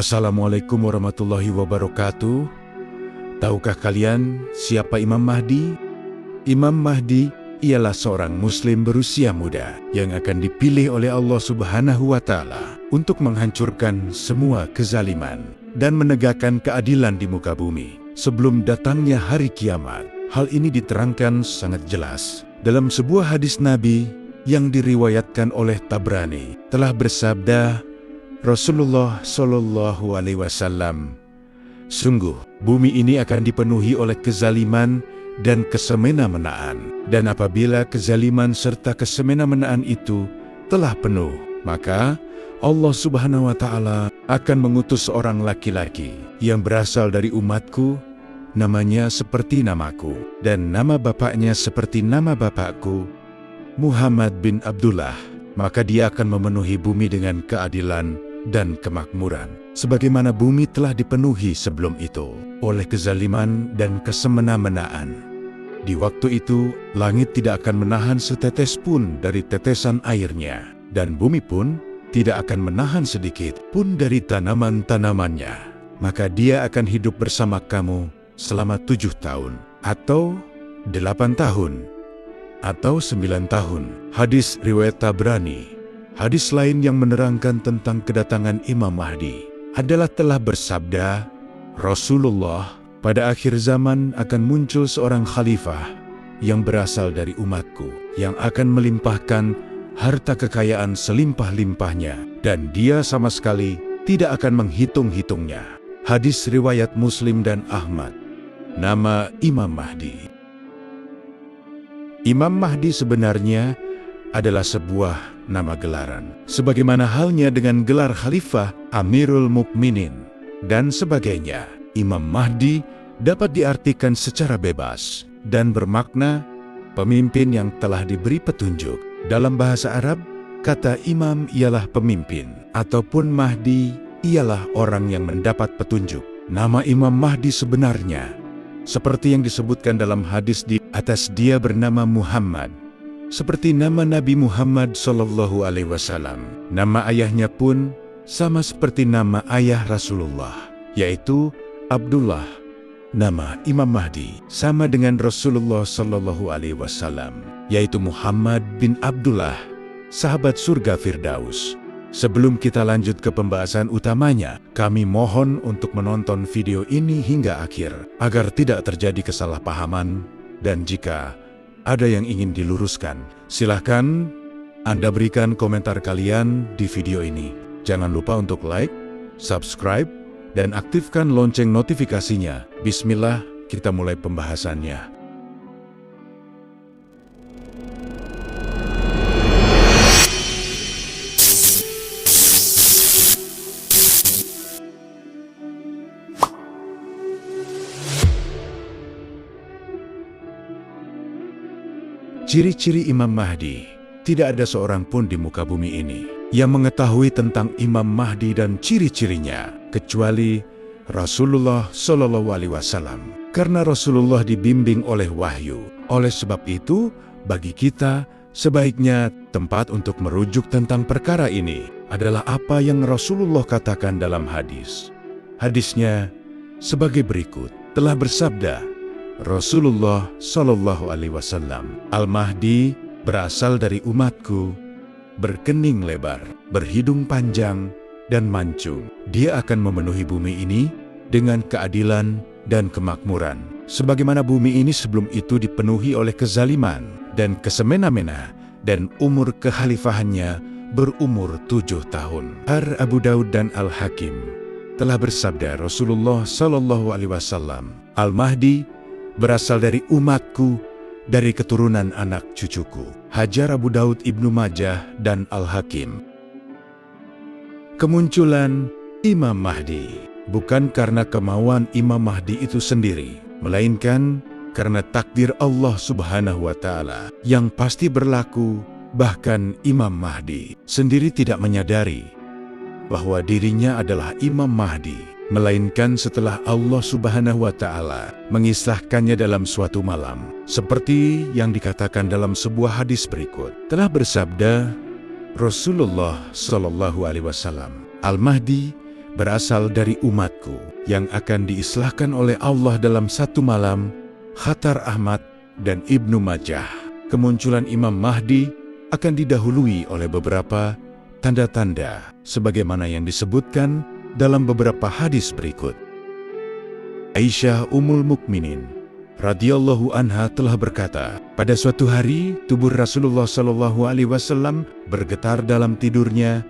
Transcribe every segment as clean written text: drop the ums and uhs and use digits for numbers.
Assalamualaikum warahmatullahi wabarakatuh. Tahukah kalian siapa Imam Mahdi? Imam Mahdi ialah seorang muslim berusia muda yang akan dipilih oleh Allah Subhanahu wa Ta'ala untuk menghancurkan semua kezaliman dan menegakkan keadilan di muka bumi sebelum datangnya hari kiamat. Hal ini diterangkan sangat jelas dalam sebuah hadis Nabi yang diriwayatkan oleh Tabrani. Telah bersabda Rasulullah Shallallahu Alaihi Wasallam, "Sungguh, bumi ini akan dipenuhi oleh kezaliman dan kesemena-menaan. Dan apabila kezaliman serta kesemena-menaan itu telah penuh, maka Allah Subhanahu wa Ta'ala akan mengutus seorang laki-laki yang berasal dari umatku, namanya seperti namaku, dan nama bapaknya seperti nama bapakku, Muhammad bin Abdullah. Maka dia akan memenuhi bumi dengan keadilan dan kemakmuran, sebagaimana bumi telah dipenuhi sebelum itu oleh kezaliman dan kesemena-menaan. Di waktu itu, langit tidak akan menahan setetes pun dari tetesan airnya, dan bumi pun tidak akan menahan sedikit pun dari tanaman-tanamannya. Maka dia akan hidup bersama kamu selama 7 tahun, atau 8 tahun, atau 9 tahun. Hadis riwayat Tabrani. Hadis lain yang menerangkan tentang kedatangan Imam Mahdi adalah telah bersabda Rasulullah, "Pada akhir zaman akan muncul seorang khalifah yang berasal dari umatku, yang akan melimpahkan harta kekayaan selimpah-limpahnya, dan dia sama sekali tidak akan menghitung-hitungnya." Hadis riwayat Muslim dan Ahmad. Nama Imam Mahdi. Imam Mahdi sebenarnya adalah sebuah nama gelaran, sebagaimana halnya dengan gelar Khalifah, Amirul Mukminin, dan sebagainya. Imam Mahdi dapat diartikan secara bebas dan bermakna pemimpin yang telah diberi petunjuk. Dalam bahasa Arab, kata imam ialah pemimpin, ataupun Mahdi ialah orang yang mendapat petunjuk. Nama Imam Mahdi sebenarnya, seperti yang disebutkan dalam hadis di atas, dia bernama Muhammad, seperti nama Nabi Muhammad Shallallahu Alaihi Wasallam. Nama ayahnya pun sama seperti nama ayah Rasulullah, yaitu Abdullah. Nama Imam Mahdi sama dengan Rasulullah Shallallahu Alaihi Wasallam, yaitu Muhammad bin Abdullah, sahabat surga Firdaus. Sebelum kita lanjut ke pembahasan utamanya, kami mohon untuk menonton video ini hingga akhir, agar tidak terjadi kesalahpahaman, dan jika ada yang ingin diluruskan, silahkan Anda berikan komentar kalian di video ini. Jangan lupa untuk like, subscribe, dan aktifkan lonceng notifikasinya. Bismillah, kita mulai pembahasannya. Ciri-ciri Imam Mahdi. Tidak ada seorang pun di muka bumi ini yang mengetahui tentang Imam Mahdi dan ciri-cirinya, kecuali Rasulullah Shallallahu Alaihi Wasallam. Karena Rasulullah dibimbing oleh wahyu. Oleh sebab itu, bagi kita, sebaiknya tempat untuk merujuk tentang perkara ini adalah apa yang Rasulullah katakan dalam hadis. Hadisnya sebagai berikut. Telah bersabda Rasulullah Shallallahu Alaihi Wasallam, "Al-Mahdi berasal dari umatku, berkening lebar, berhidung panjang, dan mancung. Dia akan memenuhi bumi ini dengan keadilan dan kemakmuran, sebagaimana bumi ini sebelum itu dipenuhi oleh kezaliman dan kesemena-mena, dan umur kekhalifahannya berumur 7 tahun." Abu Daud dan Al-Hakim. Telah bersabda Rasulullah Shallallahu Alaihi Wasallam, "Al-Mahdi berasal dari umatku, dari keturunan anak cucuku." Hajar Abu Daud, Ibnu Majah, dan Al-Hakim. Kemunculan Imam Mahdi bukan karena kemauan Imam Mahdi itu sendiri, melainkan karena takdir Allah Subhanahu wa Ta'ala yang pasti berlaku. Bahkan Imam Mahdi sendiri tidak menyadari bahwa dirinya adalah Imam Mahdi, melainkan setelah Allah Subhanahu wa Ta'ala mengisahkannya dalam suatu malam, seperti yang dikatakan dalam sebuah hadis berikut. Telah bersabda Rasulullah Shallallahu Alaihi Wasallam, "Al-Mahdi berasal dari umatku yang akan diislahkan oleh Allah dalam satu malam, khatar Ahmad dan Ibnu Majah. Kemunculan Imam Mahdi akan didahului oleh beberapa tanda-tanda, sebagaimana yang disebutkan dalam beberapa hadis berikut. Aisyah Ummul Mukminin radhiyallahu anha telah berkata, pada suatu hari tubuh Rasulullah SAW bergetar dalam tidurnya.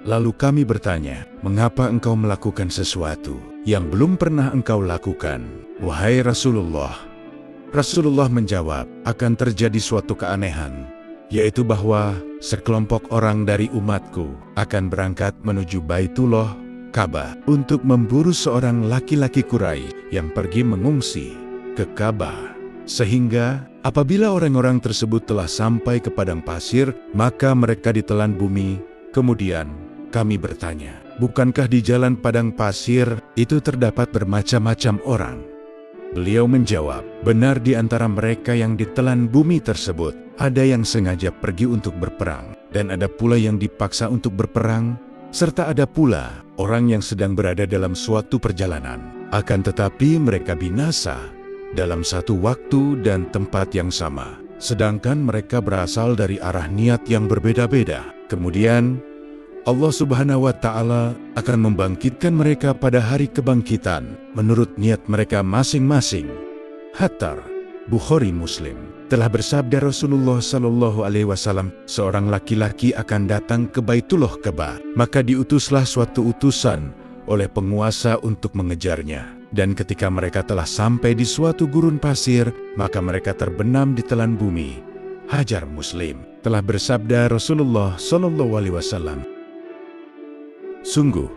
Lalu kami bertanya, mengapa engkau melakukan sesuatu yang belum pernah engkau lakukan, wahai Rasulullah? Rasulullah menjawab, akan terjadi suatu keanehan, yaitu bahwa sekelompok orang dari umatku akan berangkat menuju Baitullah Ka'bah untuk memburu seorang laki-laki Quraisy yang pergi mengungsi ke Ka'bah. Sehingga apabila orang-orang tersebut telah sampai ke padang pasir, maka mereka ditelan bumi. Kemudian kami bertanya, bukankah di jalan padang pasir itu terdapat bermacam-macam orang? Beliau menjawab, benar, di antara mereka yang ditelan bumi tersebut, ada yang sengaja pergi untuk berperang, dan ada pula yang dipaksa untuk berperang, serta ada pula orang yang sedang berada dalam suatu perjalanan. Akan tetapi mereka binasa dalam satu waktu dan tempat yang sama, sedangkan mereka berasal dari arah niat yang berbeda-beda. Kemudian Allah Subhanahu wa Ta'ala akan membangkitkan mereka pada hari kebangkitan menurut niat mereka masing-masing. Hattar, Bukhari Muslim. Telah bersabda Rasulullah SAW, seorang laki-laki akan datang ke Baitullah Ka'bah, maka diutuslah suatu utusan oleh penguasa untuk mengejarnya. Dan ketika mereka telah sampai di suatu gurun pasir, maka mereka terbenam di telan bumi. Hajar Muslim. Telah bersabda Rasulullah SAW, sungguh,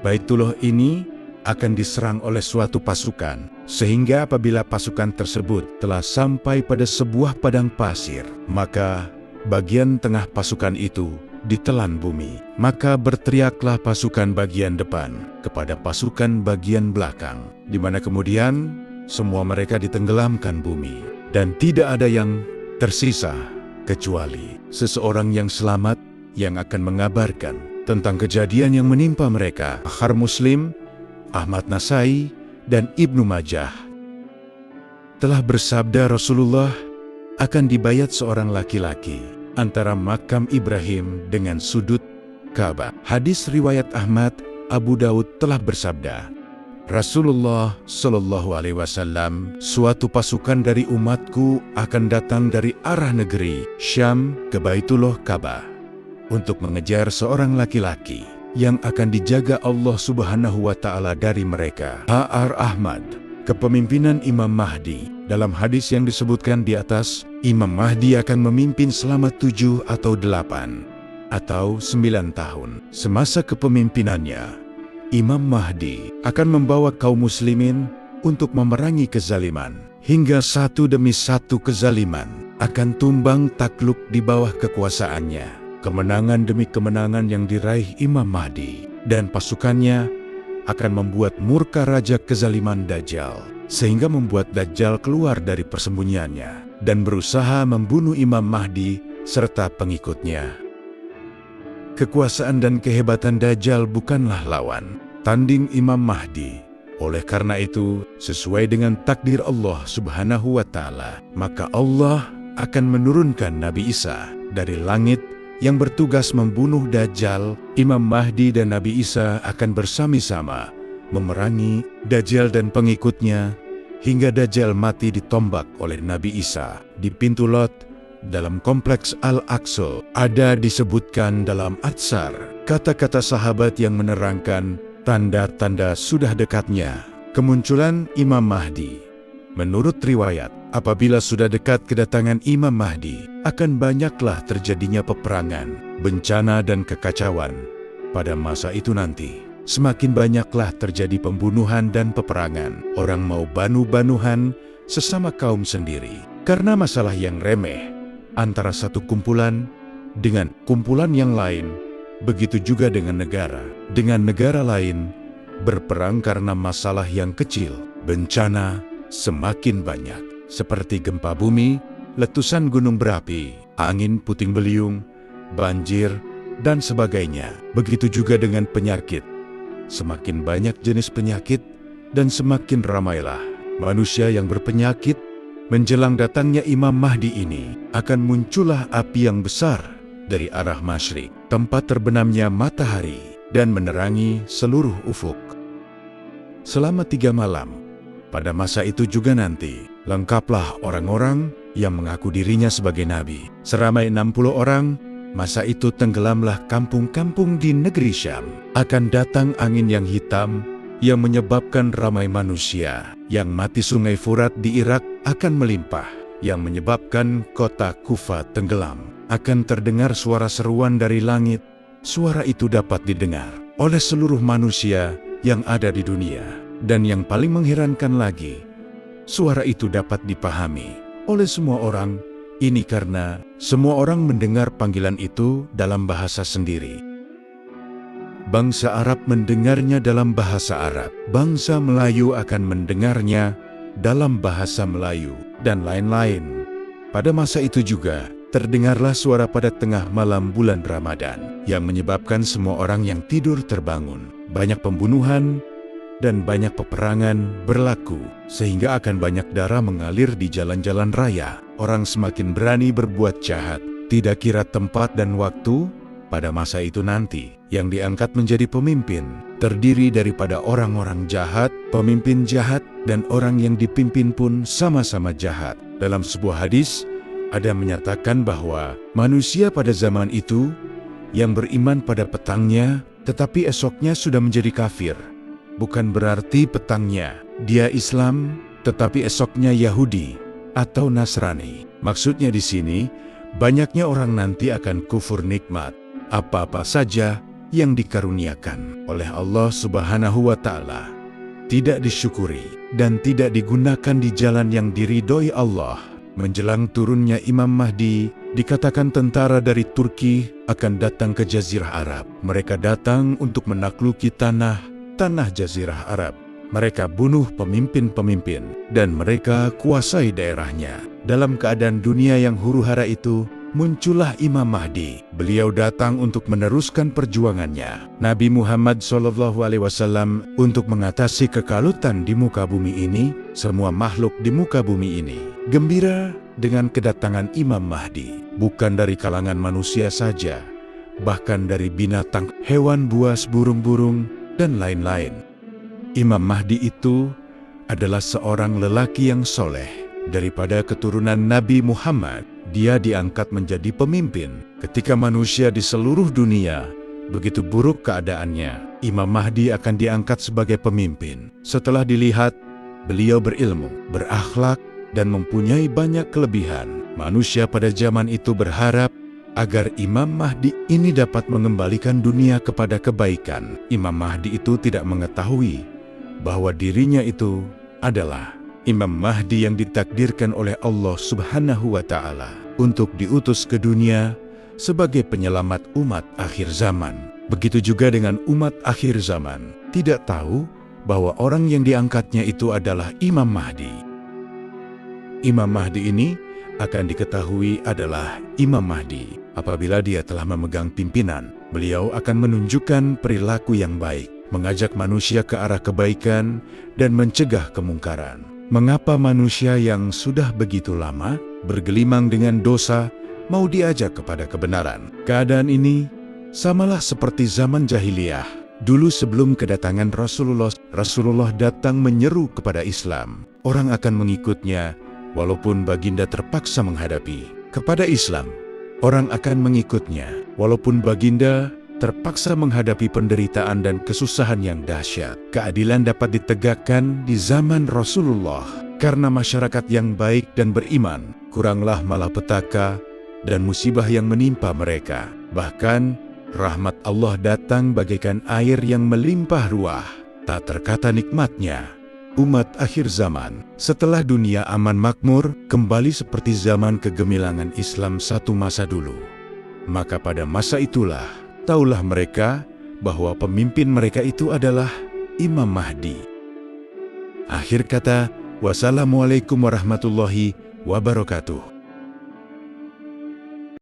Baitullah ini akan diserang oleh suatu pasukan, sehingga apabila pasukan tersebut telah sampai pada sebuah padang pasir, maka bagian tengah pasukan itu ditelan bumi. Maka berteriaklah pasukan bagian depan kepada pasukan bagian belakang, di mana kemudian semua mereka ditenggelamkan bumi, dan tidak ada yang tersisa kecuali seseorang yang selamat yang akan mengabarkan tentang kejadian yang menimpa mereka. Bukhari Muslim, Ahmad Nasai, dan Ibnu Majah. Telah bersabda Rasulullah, akan dibayat seorang laki-laki antara makam Ibrahim dengan sudut Ka'bah. Hadis riwayat Ahmad, Abu Daud telah bersabda, Rasulullah SAW, suatu pasukan dari umatku akan datang dari arah negeri Syam ke Baitullah Ka'bah untuk mengejar seorang laki-laki yang akan dijaga Allah Subhanahu wa Ta'ala dari mereka. H.R. Ahmad, kepemimpinan Imam Mahdi. Dalam hadis yang disebutkan di atas, Imam Mahdi akan memimpin selama 7 atau 8 atau 9 tahun. Semasa kepemimpinannya, Imam Mahdi akan membawa kaum muslimin untuk memerangi kezaliman, hingga satu demi satu kezaliman akan tumbang takluk di bawah kekuasaannya. Kemenangan demi kemenangan yang diraih Imam Mahdi dan pasukannya akan membuat murka raja kezaliman Dajjal, sehingga membuat Dajjal keluar dari persembunyiannya dan berusaha membunuh Imam Mahdi serta pengikutnya. Kekuasaan dan kehebatan Dajjal bukanlah lawan tanding Imam Mahdi. Oleh karena itu, sesuai dengan takdir Allah Subhanahu wa Ta'ala, maka Allah akan menurunkan Nabi Isa dari langit yang bertugas membunuh Dajjal. Imam Mahdi dan Nabi Isa akan bersama-sama memerangi Dajjal dan pengikutnya hingga Dajjal mati ditombak oleh Nabi Isa di pintu Lot dalam kompleks Al-Aqsa. Ada disebutkan dalam Atsar kata-kata sahabat yang menerangkan tanda-tanda sudah dekatnya kemunculan Imam Mahdi. Menurut riwayat, apabila sudah dekat kedatangan Imam Mahdi, akan banyaklah terjadinya peperangan, bencana dan kekacauan. Pada masa itu nanti, semakin banyaklah terjadi pembunuhan dan peperangan. Orang mau banuh-banuhan sesama kaum sendiri karena masalah yang remeh antara satu kumpulan dengan kumpulan yang lain. Begitu juga dengan negara lain berperang karena masalah yang kecil. Bencana semakin banyak, seperti gempa bumi, letusan gunung berapi, angin puting beliung, banjir, dan sebagainya. Begitu juga dengan penyakit semakin banyak jenis penyakit dan semakin ramailah manusia yang berpenyakit. Menjelang datangnya Imam Mahdi ini, akan muncullah api yang besar dari arah masyrik, tempat terbenamnya matahari, dan menerangi seluruh ufuk. Selama 3 malam, pada masa itu juga nanti, lengkaplah orang-orang yang mengaku dirinya sebagai nabi. Seramai 60 orang, masa itu tenggelamlah kampung-kampung di negeri Syam. Akan datang angin yang hitam, yang menyebabkan ramai manusia. Yang mati sungai Furat di Irak akan melimpah, yang menyebabkan kota Kufa tenggelam. Akan terdengar suara seruan dari langit. Suara itu dapat didengar oleh seluruh manusia yang ada di dunia. Dan yang paling mengherankan lagi, suara itu dapat dipahami oleh semua orang. Ini karena semua orang mendengar panggilan itu dalam bahasa sendiri. Bangsa Arab mendengarnya dalam bahasa Arab, bangsa Melayu akan mendengarnya dalam bahasa Melayu, dan lain-lain. Pada masa itu juga, terdengarlah suara pada tengah malam bulan Ramadan, yang menyebabkan semua orang yang tidur terbangun. Banyak pembunuhan dan banyak peperangan berlaku, sehingga akan banyak darah mengalir di jalan-jalan raya. Orang semakin berani berbuat jahat, tidak kira tempat dan waktu. Pada masa itu nanti, yang diangkat menjadi pemimpin terdiri daripada orang-orang jahat, pemimpin jahat, dan orang yang dipimpin pun sama-sama jahat. Dalam sebuah hadis, ada menyatakan bahwa manusia pada zaman itu yang beriman pada petangnya, tetapi esoknya sudah menjadi kafir. Bukan berarti petangnya dia Islam, tetapi esoknya Yahudi atau Nasrani. Maksudnya di sini, banyaknya orang nanti akan kufur nikmat apa-apa saja yang dikaruniakan oleh Allah Subhanahu wa Ta'ala, tidak disyukuri dan tidak digunakan di jalan yang diridhoi Allah. Menjelang turunnya Imam Mahdi, dikatakan tentara dari Turki akan datang ke Jazirah Arab. Mereka datang untuk menakluki tanah Jazirah Arab. Mereka bunuh pemimpin-pemimpin dan mereka kuasai daerahnya. Dalam keadaan dunia yang huru-hara itu, muncullah Imam Mahdi. Beliau datang untuk meneruskan perjuangannya Nabi Muhammad SAW untuk mengatasi kekalutan di muka bumi ini. Semua makhluk di muka bumi ini gembira dengan kedatangan Imam Mahdi, bukan dari kalangan manusia saja, bahkan dari binatang, hewan buas, burung-burung, dan lain-lain. Imam Mahdi itu adalah seorang lelaki yang soleh daripada keturunan Nabi Muhammad. Dia diangkat menjadi pemimpin ketika manusia di seluruh dunia begitu buruk keadaannya. Imam Mahdi akan diangkat sebagai pemimpin. Setelah dilihat, beliau berilmu, berakhlak, dan mempunyai banyak kelebihan. Manusia pada zaman itu berharap agar Imam Mahdi ini dapat mengembalikan dunia kepada kebaikan. Imam Mahdi itu tidak mengetahui bahwa dirinya itu adalah Imam Mahdi yang ditakdirkan oleh Allah Subhanahu wa Ta'ala untuk diutus ke dunia sebagai penyelamat umat akhir zaman. Begitu juga dengan umat akhir zaman, tidak tahu bahwa orang yang diangkatnya itu adalah Imam Mahdi. Imam Mahdi ini akan diketahui adalah Imam Mahdi apabila dia telah memegang pimpinan. Beliau akan menunjukkan perilaku yang baik, mengajak manusia ke arah kebaikan, dan mencegah kemungkaran. Mengapa manusia yang sudah begitu lama bergelimang dengan dosa mau diajak kepada kebenaran? Keadaan ini samalah seperti zaman jahiliyah. Dulu sebelum kedatangan Rasulullah datang menyeru kepada Islam. Orang akan mengikutnya walaupun baginda terpaksa menghadapi. Kepada Islam, orang akan mengikutnya walaupun baginda terpaksa menghadapi penderitaan dan kesusahan yang dahsyat. Keadilan dapat ditegakkan di zaman Rasulullah karena masyarakat yang baik dan beriman. Kuranglah malapetaka dan musibah yang menimpa mereka. Bahkan rahmat Allah datang bagaikan air yang melimpah ruah. Tak terkata nikmatnya umat akhir zaman. Setelah dunia aman makmur, kembali seperti zaman kegemilangan Islam satu masa dulu. Maka pada masa itulah, taulah mereka bahwa pemimpin mereka itu adalah Imam Mahdi. Akhir kata, wassalamualaikum warahmatullahi wabarakatuh.